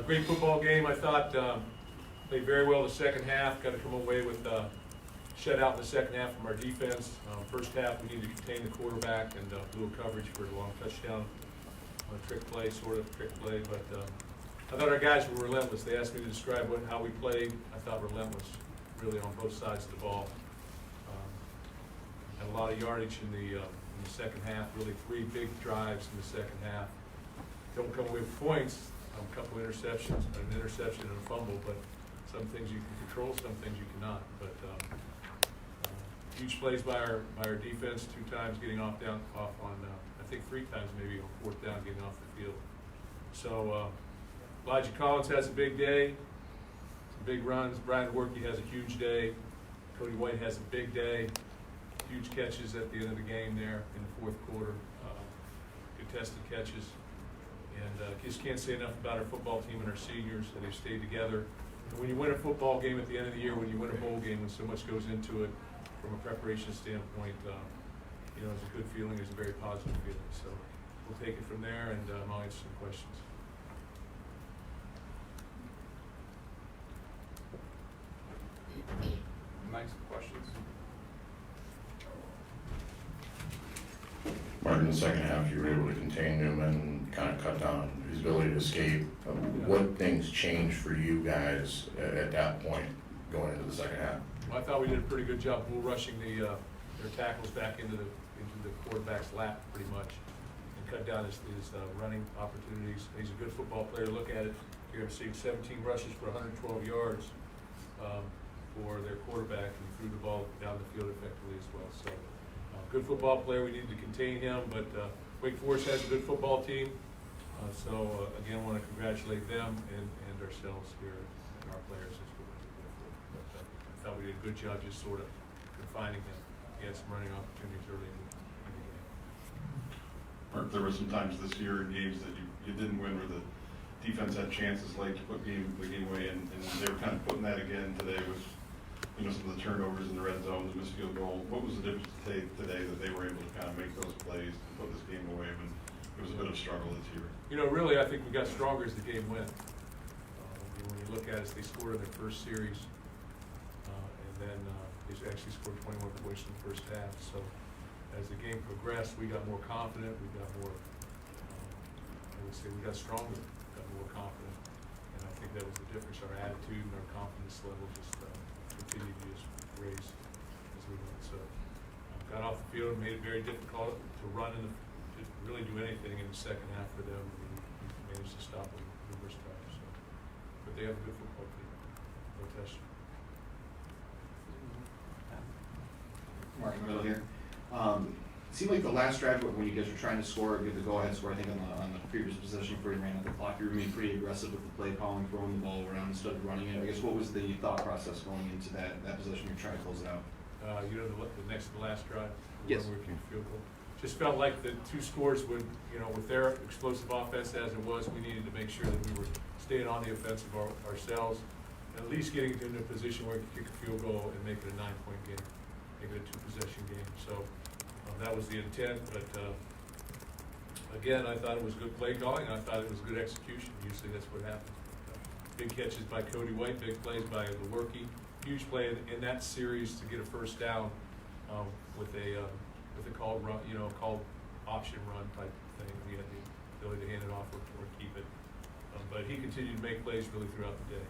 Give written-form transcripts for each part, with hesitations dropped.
Great football game, I thought. Played very well the second half. Got to come away with shutout in the second half from our defense. First half, we needed to contain the quarterback and blew a coverage for a long touchdown on a trick play, sort of trick play. But I thought our guys were relentless. They asked me to describe how we played. I thought relentless, really, on both sides of the ball. Had a lot of yardage in the second half. Really, 3 big drives in the second half. Don't come away with points. A couple interceptions, an interception and a fumble, but some things you can control, some things you cannot. But huge plays by our defense, 2 times getting off on I think 3 times maybe on 4th down getting off the field. So Elijah Collins has a big day, some big runs. Brian Workey has a huge day. Cody White has a big day, huge catches at the end of the game there in the 4th quarter, contested catches. And just can't say enough about our football team and our seniors, that they've stayed together. And when you win a football game at the end of the year, when you win a bowl game, when so much goes into it, from a preparation standpoint, it's a good feeling. It's a very positive feeling. So we'll take it from there, and I'll answer some questions. Mike, some questions? Mark, in the second half, you were able to contain Newman, kind of cut down his ability to escape. What things changed for you guys at that point going into the second half? Well, I thought we did a pretty good job bull rushing their tackles back into the quarterback's lap pretty much, and cut down his running opportunities. He's a good football player. Look at it. You're seeing 17 rushes for 112 yards for their quarterback, and he threw the ball down the field effectively as well. So. Good football player. We need to contain him, but Wake Forest has a good football team. Again, want to congratulate them and ourselves here and our players as well. But I thought we did a good job just sort of confining him. He had some running opportunities early in the game. Mark, there were some times this year in games that you didn't win where the defense had chances late to put the game away, and they were kind of putting that again today with some of the turnovers in the red zone, the missed field goal. What was the difference today that they were able to kind of make those plays and put this game away when it was a bit of a struggle this year? Really, I think we got stronger as the game went. When you look at it, they scored in their first series, and then they actually scored 21 points in the first half. So as the game progressed, we got more confident. We got more, I would say we got stronger, got more confident. And I think that was the difference. Our attitude and our confidence level just continued to just raise as we went. So got off the field and made it very difficult to run to really do anything in the second half for them. We managed to stop them numerous times. So. But they have a good football team. No question. Mark, in the middle here. It seemed like the last drive when you guys were trying to score, get the go-ahead score, I think on the previous possession before you ran out the clock, you remained pretty aggressive with the play calling, throwing the ball around instead of running it. I guess what was the thought process going into that possession? You're trying to close it out. The next to the last drive. Yes. Where we kicked field goal. Just felt like the 2 scores would, with their explosive offense as it was, we needed to make sure that we were staying on the offensive ourselves, and at least getting into a position where we could kick a field goal and make it a 9-point game, make it a 2-possession game. So that was the intent, but again, I thought it was good play calling, and I thought it was good execution. Usually that's what happens. Big catches by Cody White, big plays by the Workey. Huge play in that series to get a first down with a called run, called option run type thing. We had the ability to hand it off or keep it. But he continued to make plays really throughout the day.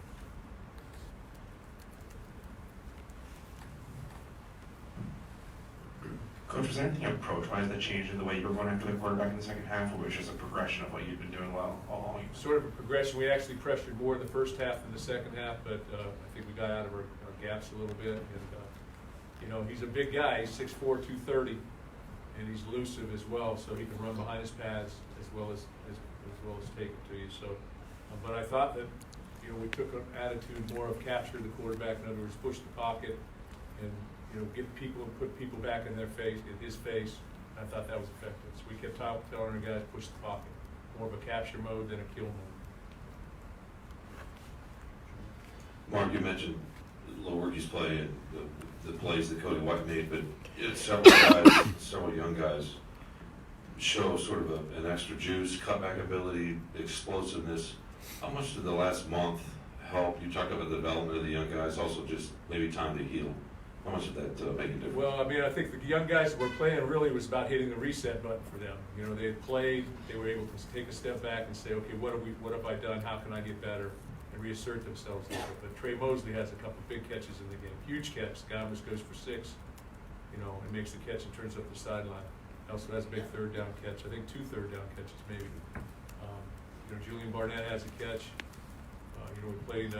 Coach, was there anything approach-wise that changed in the way you were going after the quarterback in the second half, or was it just a progression of what you'd been doing well all along? Sort of a progression. We actually pressured more in the first half than the second half, but I think we got out of our gaps a little bit. And he's a big guy. He's 6'4", 230, and he's elusive as well, so he can run behind his pads as well as take it to you. So, but I thought that we took an attitude more of capture the quarterback. In other words, push the pocket and get people and put people back in his face. I thought that was effective. So we kept telling our guys push the pocket, more of a capture mode than a kill mode. Mark, you mentioned Lowergy's play and the plays that Cody White made, but several young guys show sort of an extra juice, cutback ability, explosiveness. How much did the last month help? You talked about the development of the young guys, also just maybe time to heal. How much did that make a difference? Well, I mean, I think the young guys that were playing really was about hitting the reset button for them. You know, they had played, they were able to take a step back and say, okay, what have I done? How can I get better? And reassert themselves a little bit. But Trey Mosley has a couple big catches in the game, huge catch. The guy almost goes for 6, you know, and makes the catch and turns up the sideline. Also has a big third down catch. I think 2 third down catches maybe. You know, Julian Barnett has a catch. You know, we played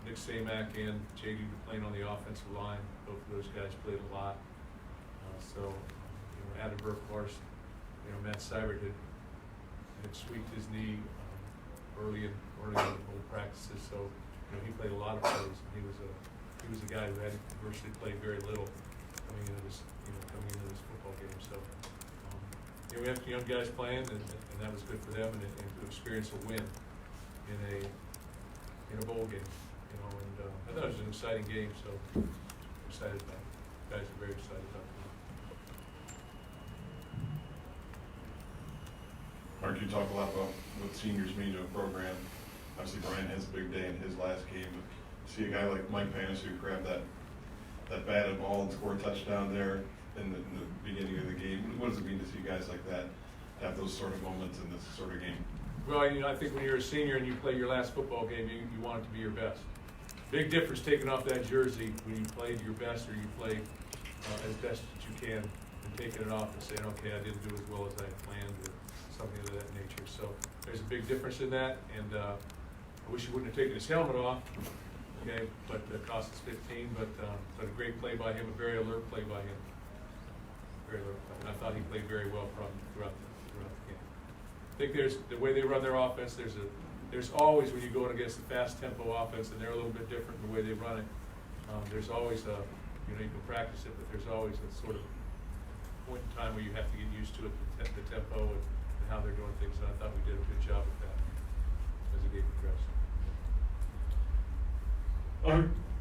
Nick Samac and JD playing on the offensive line. Both of those guys played a lot. You know, Adam Burke-Larson, you know, Matt Seibert had tweaked his knee early in the old practices. So, you know, he played a lot of plays. He was a guy who had virtually played very little coming into this football game. So, you know, we have young guys playing, and that was good for them, and to experience a win in a bowl game. You know, and I thought it was an exciting game. So, I'm excited about it. Guys are very excited about it. Mark, you talk a lot about what seniors mean to a program. Obviously, Brian has a big day in his last game. But see a guy like Mike Panis who grabbed that batted ball and score a touchdown there in the beginning of the game. What does it mean to see guys like that have those sort of moments in this sort of game? Well, you know, I think when you're a senior and you play your last football game, you want it to be your best. Big difference taking off that jersey when you played your best or you played as best as you can, and taking it off and saying, okay, I didn't do as well as I had planned, or something of that nature. So there's a big difference in that, and I wish he wouldn't have taken his helmet off. Okay, but it cost us 15. But a great play by him, a very alert play by him. Very alert play, and I thought he played very well throughout the game. I think there's the way they run their offense. There's always, when you go against a fast tempo offense, and they're a little bit different in the way they run it. There's always you know, you can practice it, but there's always a sort of point in time where you have to get used to it, the tempo and how they're doing things. And I thought we did a good job with that as the game progressed.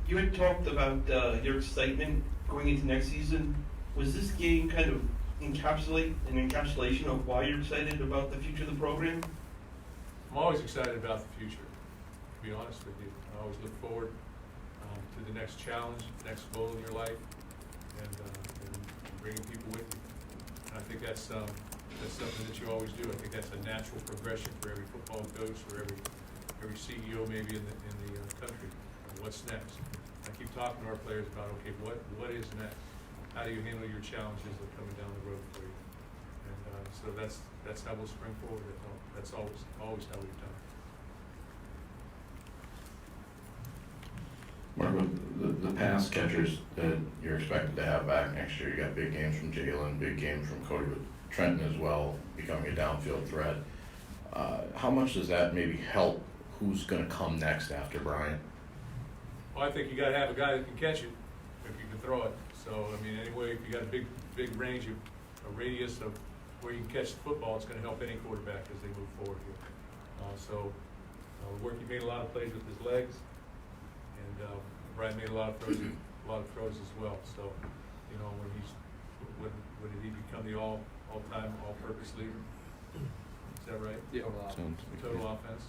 You had talked about your excitement going into next season. Was this game kind of an encapsulation of why you're excited about the future of the program? I'm always excited about the future, to be honest with you. I always look forward to the next challenge, the next goal in your life, and bringing people with you. And I think that's something that you always do. I think that's a natural progression for every football coach, or every CEO maybe in the country. What's next? I keep talking to our players about, okay, what is next? How do you handle your challenges that are coming down the road for you? And so that's how we'll spring forward. That's always how we've done it. Mark, with the pass catchers that you're expected to have back next year, you got big games from Jalen, big games from Cody, with Trenton as well, becoming a downfield threat. How much does that maybe help who's going to come next after Brian? Well, I think you got to have a guy that can catch it if you can throw it. So, I mean, anyway, if you got a big range of a radius of where you can catch the football, it's going to help any quarterback as they move forward here. He made a lot of plays with his legs, and Brian made a lot of throws as well. So, you know, when did he become the all-time, all-purpose leader? Is that right? Yeah. Total offense.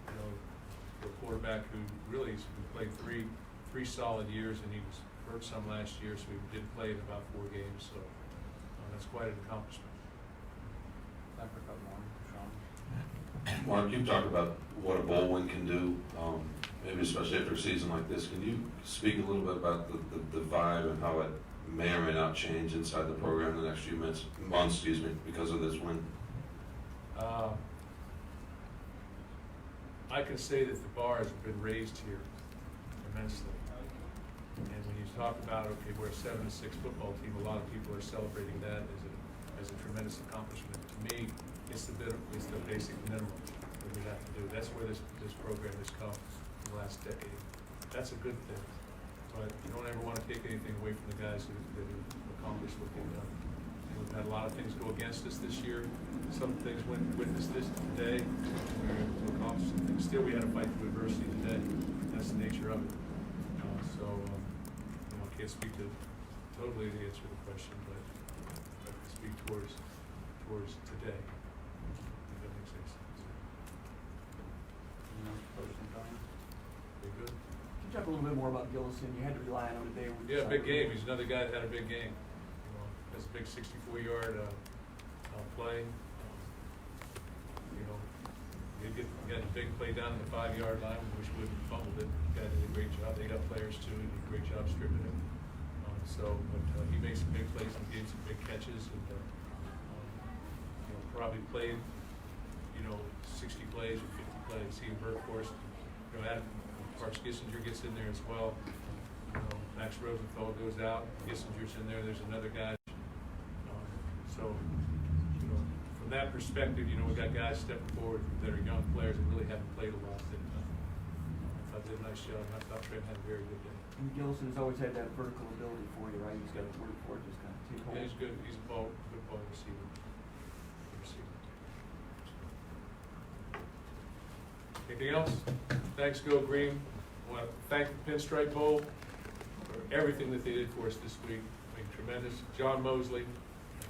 You know, for a quarterback who really played three solid years, and he was hurt some last year, so he did play in about 4 games. So that's quite an accomplishment. Mark, you talked about what a bowl win can do, maybe especially after a season like this. Can you speak a little bit about the vibe and how it may or may not change inside the program in the next few months, because of this win? I can say that the bar has been raised here immensely. And when you talk about, okay, we're a 7-6 football team, a lot of people are celebrating that as a tremendous accomplishment. To me, it's the basic minimum that we have to do. That's where this program has come in the last decade. That's a good thing. But you don't ever want to take anything away from the guys that have accomplished what they've done. And we've had a lot of things go against us this year. Some things went with us today. We were able to accomplish some things. Still, we had to fight through adversity today. That's the nature of it. I can't speak to totally the answer to the question, but I can speak towards today. If that makes any sense. a little bit more about Gillison. You had to rely on him today. Yeah, big game. He's another guy that had a big game. That's a big 64-yard play. He got a big play down in the 5-yard line. We wish we wouldn't have fumbled it. The guy did a great job. They got players too. He did a great job stripping him. But he made some big plays and gave some big catches, and probably played 60 plays or 50 plays. He and Burkhorst, Adam Parks Gissinger gets in there as well. Max Rosenthal goes out. Gissinger's in there. There's another guy. From that perspective, we got guys stepping forward that are young players that really haven't played a lot. That I thought did a nice job. I thought Trent had a very good day. And Gillison has always had that vertical ability for you, right? He's got a word for it, just kind of take hold. Yeah, he's good. He's a good ball receiver. Anything else? Thanks, Go Green. I want to thank the Pinstripe Bowl for everything that they did for us this week. Tremendous. John Mosley,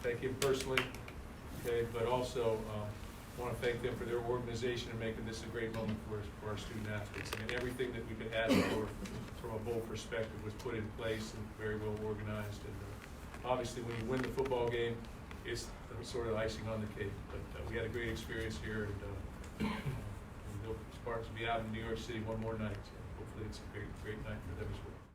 thank him personally. Okay, but also want to thank them for their organization and making this a great moment for our student athletes. I mean, everything that we could ask for from a bowl perspective was put in place and very well organized. And obviously, when you win the football game, it's sort of icing on the cake. But we had a great experience here, and the Spartans will be out in New York City one more night. So hopefully, it's a great night for them as well.